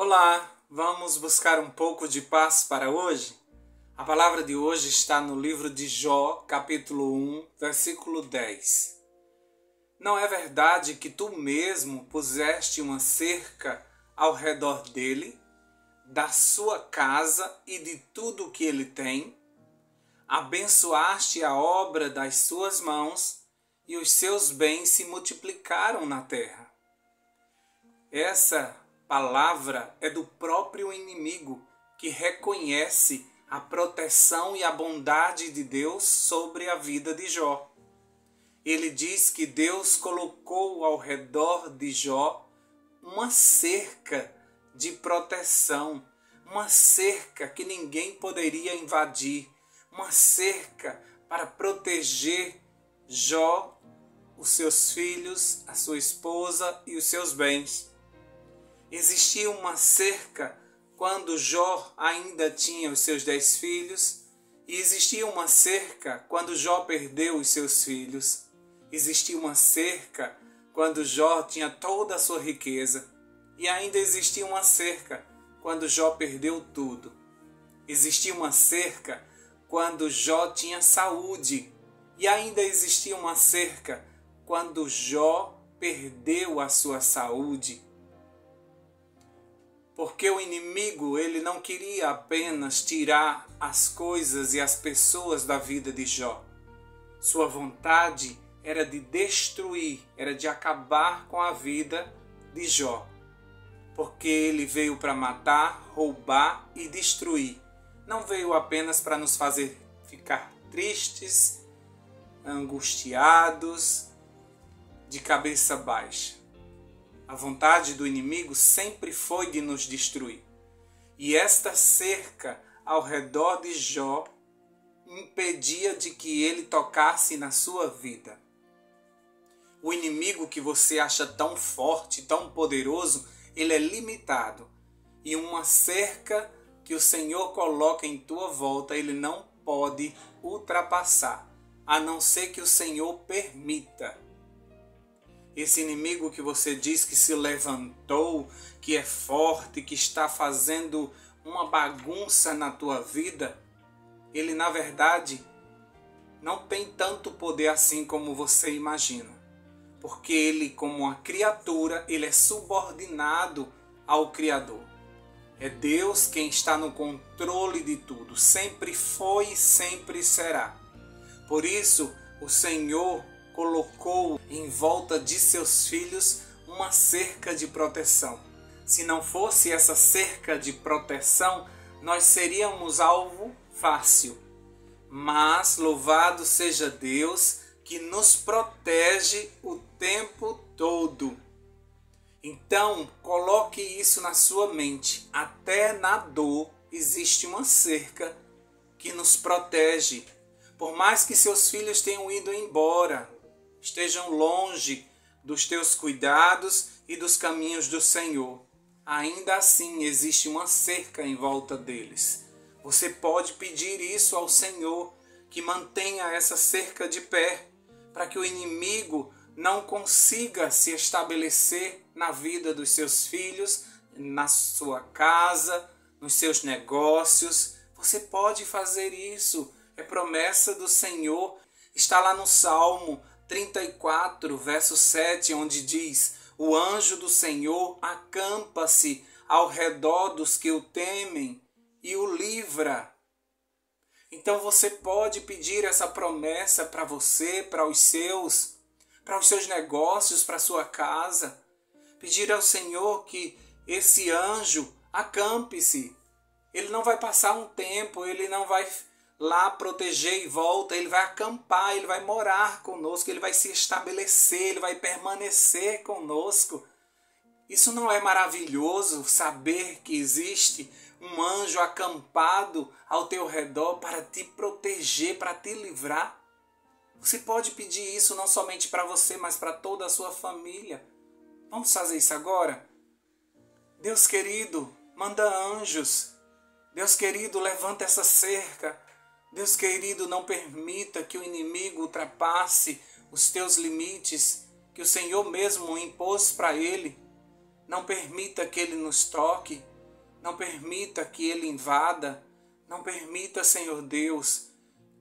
Olá, vamos buscar um pouco de paz para hoje? A palavra de hoje está no livro de Jó, capítulo 1, versículo 10. Não é verdade que tu mesmo puseste uma cerca ao redor dele, da sua casa e de tudo o que ele tem? Abençoaste a obra das suas mãos e os seus bens se multiplicaram na terra. Essa palavra é do próprio inimigo que reconhece a proteção e a bondade de Deus sobre a vida de Jó. Ele diz que Deus colocou ao redor de Jó uma cerca de proteção, uma cerca que ninguém poderia invadir, uma cerca para proteger Jó, os seus filhos, a sua esposa e os seus bens. Existia uma cerca quando Jó ainda tinha os seus 10 filhos, e existia uma cerca quando Jó perdeu os seus filhos. Existia uma cerca quando Jó tinha toda a sua riqueza, e ainda existia uma cerca quando Jó perdeu tudo. Existia uma cerca quando Jó tinha saúde, e ainda existia uma cerca quando Jó perdeu a sua saúde. Porque o inimigo, ele não queria apenas tirar as coisas e as pessoas da vida de Jó. Sua vontade era de destruir, era de acabar com a vida de Jó. Porque ele veio para matar, roubar e destruir. Não veio apenas para nos fazer ficar tristes, angustiados, de cabeça baixa. A vontade do inimigo sempre foi de nos destruir. E esta cerca ao redor de Jó impedia de que ele tocasse na sua vida. O inimigo que você acha tão forte, tão poderoso, ele é limitado. E uma cerca que o Senhor coloca em tua volta, ele não pode ultrapassar, a não ser que o Senhor permita. Esse inimigo que você diz que se levantou, que é forte, que está fazendo uma bagunça na tua vida, ele na verdade não tem tanto poder assim como você imagina. Porque ele, como uma criatura, ele é subordinado ao Criador. É Deus quem está no controle de tudo, sempre foi e sempre será. Por isso, o Senhor colocou em volta de seus filhos uma cerca de proteção. Se não fosse essa cerca de proteção, nós seríamos alvo fácil. Mas louvado seja Deus que nos protege o tempo todo. Então, coloque isso na sua mente. Até na dor existe uma cerca que nos protege. Por mais que seus filhos tenham ido embora, estejam longe dos teus cuidados e dos caminhos do Senhor, ainda assim existe uma cerca em volta deles. Você pode pedir isso ao Senhor, que mantenha essa cerca de pé, para que o inimigo não consiga se estabelecer na vida dos seus filhos, na sua casa, nos seus negócios. Você pode fazer isso, é promessa do Senhor. Está lá no Salmo 34, verso 7, onde diz: o anjo do Senhor acampa-se ao redor dos que o temem e o livra. Então você pode pedir essa promessa para você, para os seus negócios, para a sua casa. Pedir ao Senhor que esse anjo acampe-se. Ele não vai passar um tempo, ele não vai lá proteger e volta, ele vai acampar, ele vai morar conosco, ele vai se estabelecer, ele vai permanecer conosco. Isso não é maravilhoso, saber que existe um anjo acampado ao teu redor para te proteger, para te livrar? Você pode pedir isso não somente para você, mas para toda a sua família. Vamos fazer isso agora? Deus querido, manda anjos. Deus querido, levanta essa cerca. Deus querido, não permita que o inimigo ultrapasse os teus limites, que o Senhor mesmo impôs para ele. Não permita que ele nos toque. Não permita que ele invada. Não permita, Senhor Deus,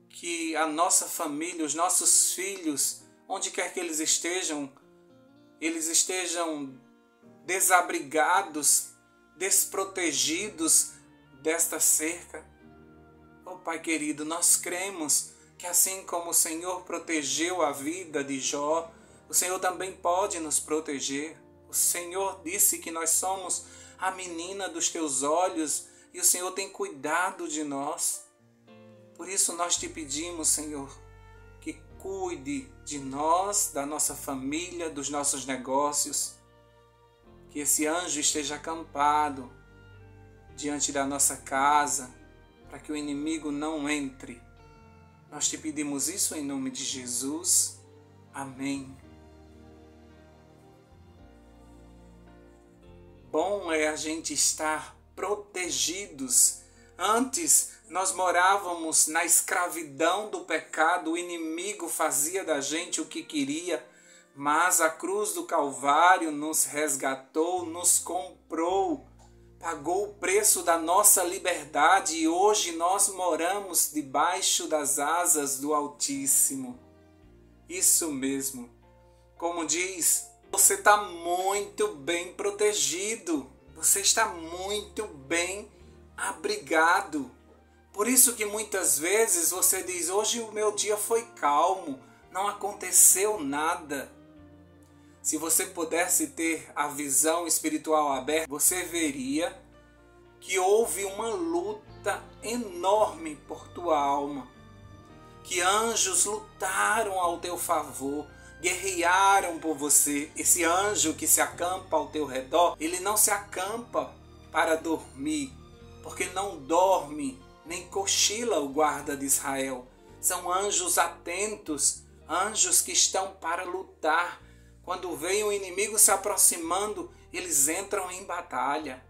que a nossa família, os nossos filhos, onde quer que eles estejam desabrigados, desprotegidos desta cerca. Oh Pai querido, nós cremos que assim como o Senhor protegeu a vida de Jó, o Senhor também pode nos proteger. O Senhor disse que nós somos a menina dos teus olhos e o Senhor tem cuidado de nós. Por isso nós te pedimos, Senhor, que cuide de nós, da nossa família, dos nossos negócios. Que esse anjo esteja acampado diante da nossa casa, para que o inimigo não entre. Nós te pedimos isso em nome de Jesus. Amém. Bom é a gente estar protegidos. Antes nós morávamos na escravidão do pecado, o inimigo fazia da gente o que queria, mas a cruz do Calvário nos resgatou, nos comprou, pagou o preço da nossa liberdade e hoje nós moramos debaixo das asas do Altíssimo. Isso mesmo. Como diz, você está muito bem protegido, você está muito bem abrigado. Por isso que muitas vezes você diz, hoje o meu dia foi calmo, não aconteceu nada. Se você pudesse ter a visão espiritual aberta, você veria que houve uma luta enorme por tua alma, que anjos lutaram ao teu favor, guerrearam por você. Esse anjo que se acampa ao teu redor, ele não se acampa para dormir, porque não dorme nem cochila o guarda de Israel. São anjos atentos, anjos que estão para lutar. Quando vem o inimigo se aproximando, eles entram em batalha.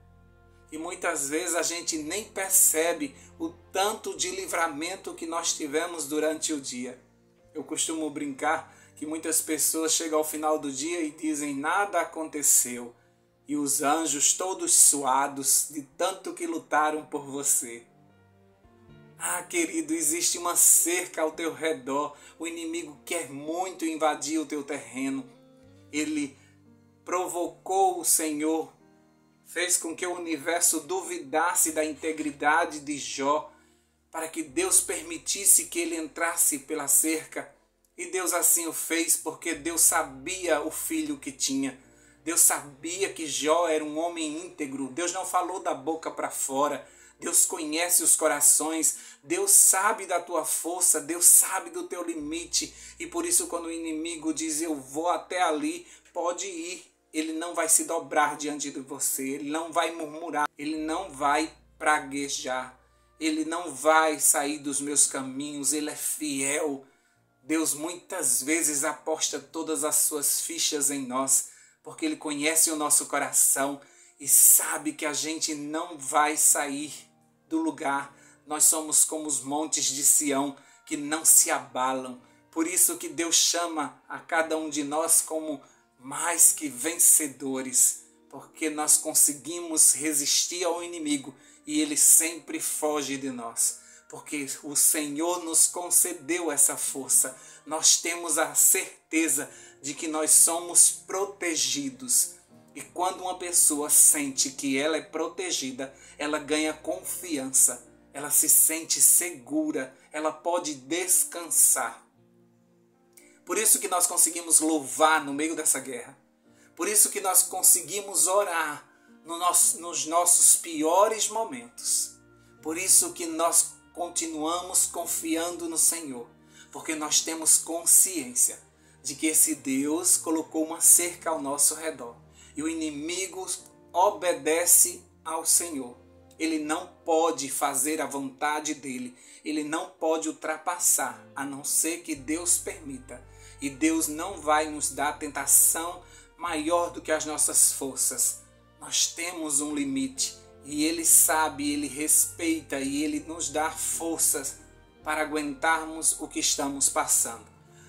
E muitas vezes a gente nem percebe o tanto de livramento que nós tivemos durante o dia. Eu costumo brincar que muitas pessoas chegam ao final do dia e dizem nada aconteceu. E os anjos todos suados de tanto que lutaram por você. Ah, querido, existe uma cerca ao teu redor. O inimigo quer muito invadir o teu terreno. Ele provocou o Senhor, fez com que o universo duvidasse da integridade de Jó, para que Deus permitisse que ele entrasse pela cerca. E Deus assim o fez, porque Deus sabia o filho que tinha. Deus sabia que Jó era um homem íntegro. Deus não falou da boca para fora. Deus conhece os corações. Deus sabe da tua força. Deus sabe do teu limite. E por isso quando o inimigo diz, eu vou até ali, pode ir. Ele não vai se dobrar diante de você. Ele não vai murmurar. Ele não vai praguejar. Ele não vai sair dos meus caminhos. Ele é fiel. Deus muitas vezes aposta todas as suas fichas em nós, porque Ele conhece o nosso coração e sabe que a gente não vai sair do lugar. Nós somos como os montes de Sião, que não se abalam. Por isso que Deus chama a cada um de nós como mais que vencedores, porque nós conseguimos resistir ao inimigo e ele sempre foge de nós. Porque o Senhor nos concedeu essa força. Nós temos a certeza de que nós somos protegidos. E quando uma pessoa sente que ela é protegida, ela ganha confiança. Ela se sente segura. Ela pode descansar. Por isso que nós conseguimos louvar no meio dessa guerra. Por isso que nós conseguimos orar nos nossos piores momentos. Por isso que nós continuamos confiando no Senhor, porque nós temos consciência de que esse Deus colocou uma cerca ao nosso redor e o inimigo obedece ao Senhor. Ele não pode fazer a vontade dele, ele não pode ultrapassar, a não ser que Deus permita. E Deus não vai nos dar tentação maior do que as nossas forças. Nós temos um limite. E Ele sabe, Ele respeita e Ele nos dá forças para aguentarmos o que estamos passando.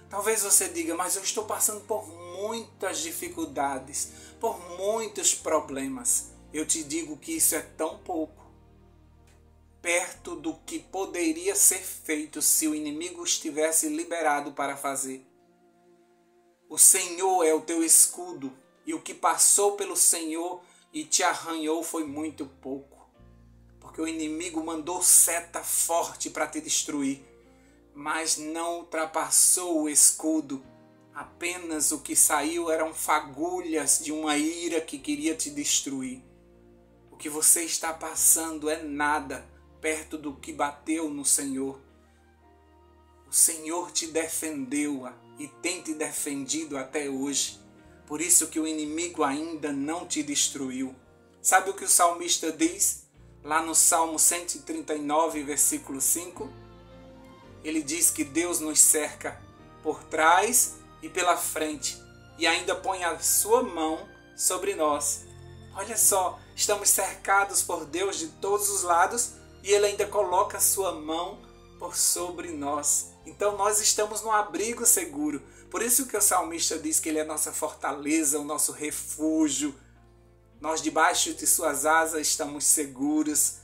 Talvez você diga, mas eu estou passando por muitas dificuldades, por muitos problemas. eu te digo que isso é tão pouco, perto do que poderia ser feito se o inimigo estivesse liberado para fazer. O Senhor é o teu escudo, e o que passou pelo Senhor e te arranhou foi muito pouco, porque o inimigo mandou seta forte para te destruir, mas não ultrapassou o escudo. Apenas o que saiu eram fagulhas de uma ira que queria te destruir. O que você está passando é nada perto do que bateu no Senhor. O Senhor te defendeu e tem te defendido até hoje. Por isso que o inimigo ainda não te destruiu. Sabe o que o salmista diz? Lá no Salmo 139, versículo 5. Ele diz que Deus nos cerca por trás e pela frente, e ainda põe a sua mão sobre nós. Olha só, estamos cercados por Deus de todos os lados, e Ele ainda coloca a sua mão por sobre nós. Então nós estamos num abrigo seguro. Por isso que o salmista diz que Ele é nossa fortaleza, o nosso refúgio. Nós debaixo de suas asas estamos seguros.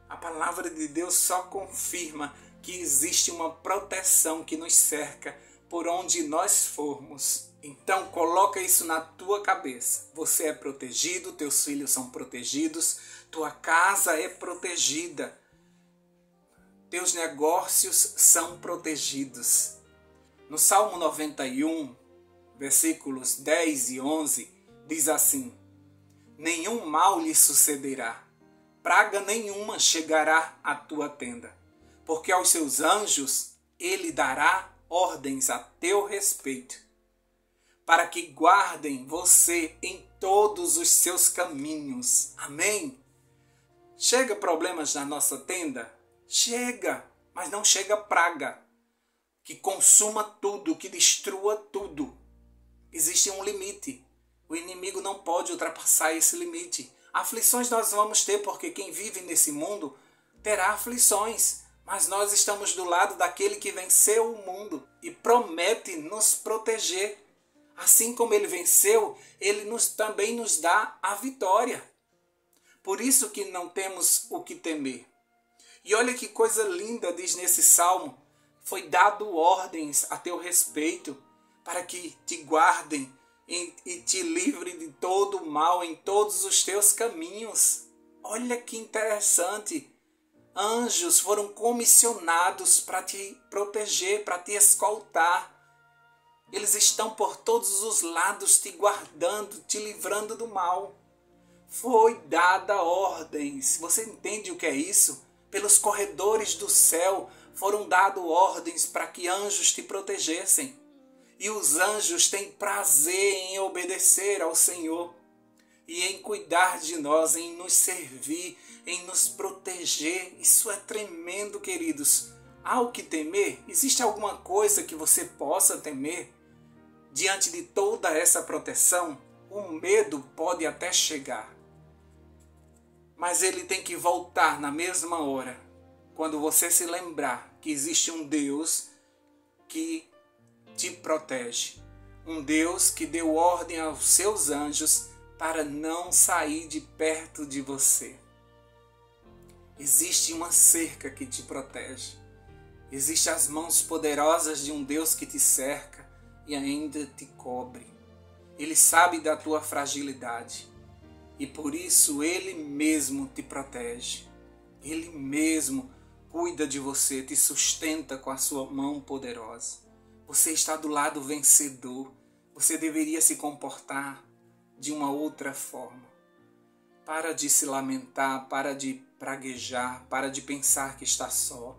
A palavra de Deus só confirma que existe uma proteção que nos cerca por onde nós formos. Então coloca isso na tua cabeça. Você é protegido, teus filhos são protegidos, tua casa é protegida. Teus negócios são protegidos. No Salmo 91, versículos 10 e 11, diz assim: nenhum mal lhe sucederá, praga nenhuma chegará à tua tenda, porque aos seus anjos ele dará ordens a teu respeito, para que guardem você em todos os seus caminhos. Amém? Chega problemas na nossa tenda? Chega, mas não chega praga, que consuma tudo, que destrua tudo. Existe um limite. O inimigo não pode ultrapassar esse limite. Aflições nós vamos ter, porque quem vive nesse mundo terá aflições. Mas nós estamos do lado daquele que venceu o mundo e promete nos proteger. Assim como ele venceu, ele também nos dá a vitória. Por isso que não temos o que temer. E olha que coisa linda diz nesse salmo: foi dado ordens a teu respeito, para que te guardem e te livrem de todo o mal em todos os teus caminhos. Olha que interessante. Anjos foram comissionados para te proteger, para te escoltar. Eles estão por todos os lados te guardando, te livrando do mal. Foi dada ordens. Você entende o que é isso? Pelos corredores do céu foram dadas ordens para que anjos te protegessem. E os anjos têm prazer em obedecer ao Senhor e em cuidar de nós, em nos servir, em nos proteger. Isso é tremendo, queridos. Há o que temer? Existe alguma coisa que você possa temer? Diante de toda essa proteção, o medo pode até chegar. Mas ele tem que voltar na mesma hora, quando você se lembrar que existe um Deus que te protege. Um Deus que deu ordem aos seus anjos para não sair de perto de você. Existe uma cerca que te protege. Existem as mãos poderosas de um Deus que te cerca e ainda te cobre. Ele sabe da tua fragilidade e por isso Ele mesmo te protege. Ele mesmo cuida de você, te sustenta com a sua mão poderosa. Você está do lado vencedor. Você deveria se comportar de uma outra forma. Para de se lamentar, para de praguejar, para de pensar que está só.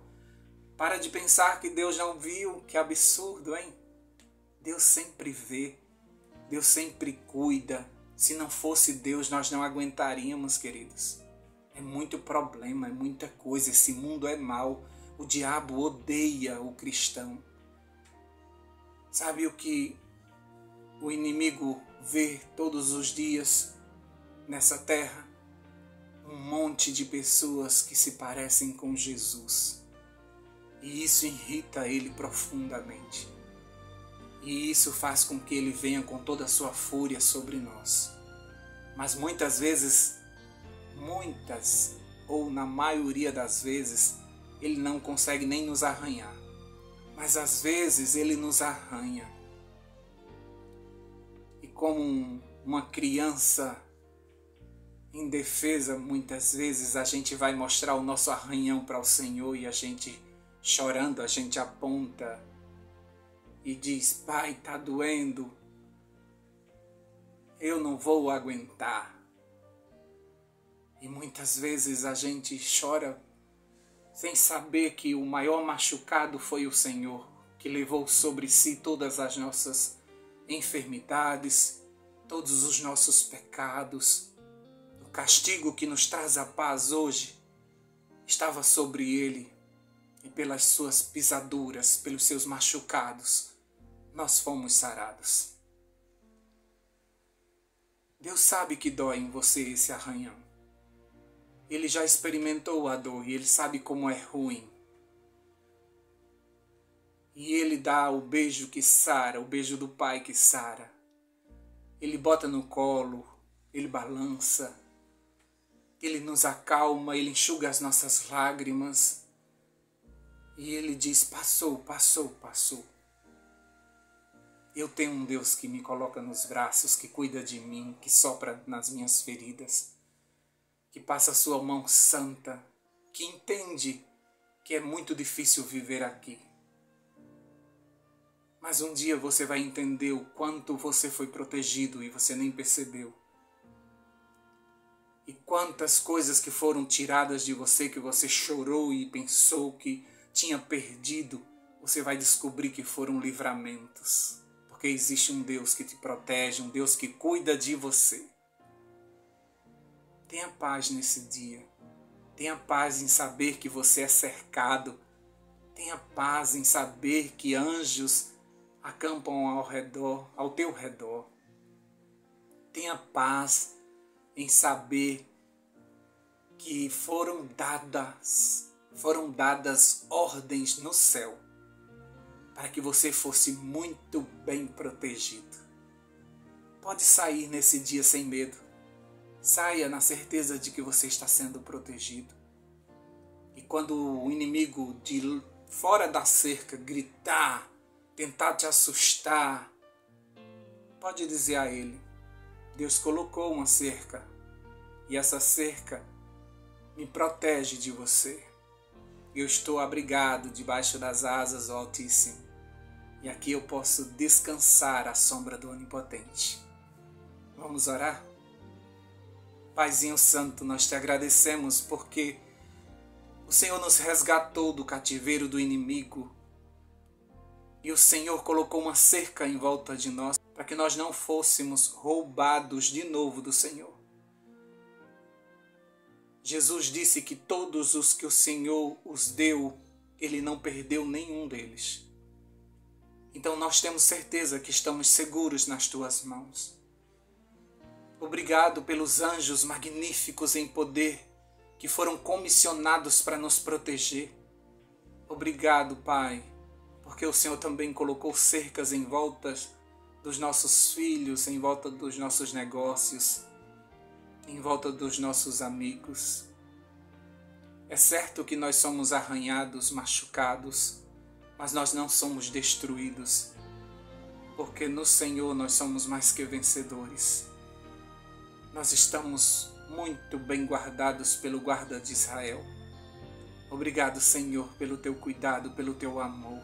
Para de pensar que Deus não viu. Que absurdo, hein? Deus sempre vê. Deus sempre cuida. Se não fosse Deus, nós não aguentaríamos, queridos. É muito problema, é muita coisa. Esse mundo é mau. O diabo odeia o cristão. Sabe o que o inimigo vê todos os dias nessa terra? Um monte de pessoas que se parecem com Jesus. E isso irrita ele profundamente. E isso faz com que ele venha com toda a sua fúria sobre nós. Mas muitas vezes muitas ou na maioria das vezes, ele não consegue nem nos arranhar. Mas às vezes ele nos arranha. E como uma criança indefesa, muitas vezes a gente vai mostrar o nosso arranhão para o Senhor e a gente, chorando, a gente aponta e diz: Pai, está doendo, eu não vou aguentar. E muitas vezes a gente chora sem saber que o maior machucado foi o Senhor, que levou sobre si todas as nossas enfermidades, todos os nossos pecados. O castigo que nos traz a paz hoje estava sobre ele, e pelas suas pisaduras, pelos seus machucados, nós fomos sarados. Deus sabe que dói em você esse arranhão. Ele já experimentou a dor e ele sabe como é ruim. E ele dá o beijo que sara, o beijo do pai que sara. Ele bota no colo, ele balança, ele nos acalma, ele enxuga as nossas lágrimas. E ele diz: passou, passou, passou. Eu tenho um Deus que me coloca nos braços, que cuida de mim, que sopra nas minhas feridas, que passa a sua mão santa, que entende que é muito difícil viver aqui. Mas um dia você vai entender o quanto você foi protegido e você nem percebeu. E quantas coisas que foram tiradas de você, que você chorou e pensou que tinha perdido, você vai descobrir que foram livramentos. Porque existe um Deus que te protege, um Deus que cuida de você. Tenha paz nesse dia. Tenha paz em saber que você é cercado. Tenha paz em saber que anjos acampam ao redor, ao teu redor. Tenha paz em saber que foram dadas ordens no céu para que você fosse muito bem protegido. Pode sair nesse dia sem medo. Saia na certeza de que você está sendo protegido. E quando o inimigo de fora da cerca gritar, tentar te assustar, pode dizer a ele: Deus colocou uma cerca e essa cerca me protege de você. Eu estou abrigado debaixo das asas do Altíssimo e aqui eu posso descansar à sombra do Onipotente. Vamos orar? Paizinho Santo, nós te agradecemos porque o Senhor nos resgatou do cativeiro do inimigo e o Senhor colocou uma cerca em volta de nós para que nós não fôssemos roubados de novo do Senhor. Jesus disse que todos os que o Senhor os deu, Ele não perdeu nenhum deles. Então nós temos certeza que estamos seguros nas Tuas mãos. Obrigado pelos anjos magníficos em poder que foram comissionados para nos proteger. Obrigado, Pai, porque o Senhor também colocou cercas em volta dos nossos filhos, em volta dos nossos negócios, em volta dos nossos amigos. É certo que nós somos arranhados, machucados, mas nós não somos destruídos, porque no Senhor nós somos mais que vencedores. Nós estamos muito bem guardados pelo guarda de Israel. Obrigado, Senhor, pelo Teu cuidado, pelo Teu amor.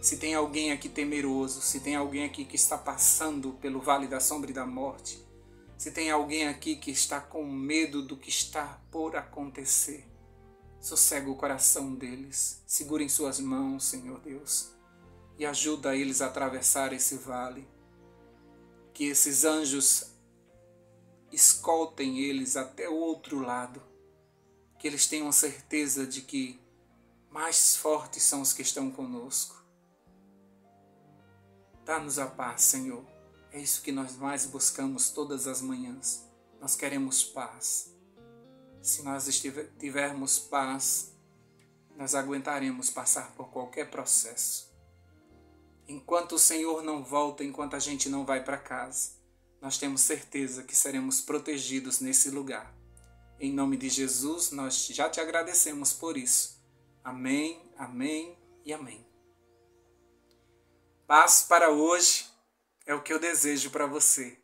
Se tem alguém aqui temeroso, se tem alguém aqui que está passando pelo vale da sombra e da morte, se tem alguém aqui que está com medo do que está por acontecer, sossega o coração deles, segura em suas mãos, Senhor Deus, e ajuda eles a atravessar esse vale. Que esses anjos escoltem eles até o outro lado, que eles tenham certeza de que mais fortes são os que estão conosco. Dá-nos a paz, Senhor. É isso que nós mais buscamos todas as manhãs. Nós queremos paz. Se nós tivermos paz, nós aguentaremos passar por qualquer processo. Enquanto o Senhor não volta, enquanto a gente não vai para casa, nós temos certeza que seremos protegidos nesse lugar. Em nome de Jesus, nós já te agradecemos por isso. Amém, amém e amém. Paz para hoje é o que eu desejo para você.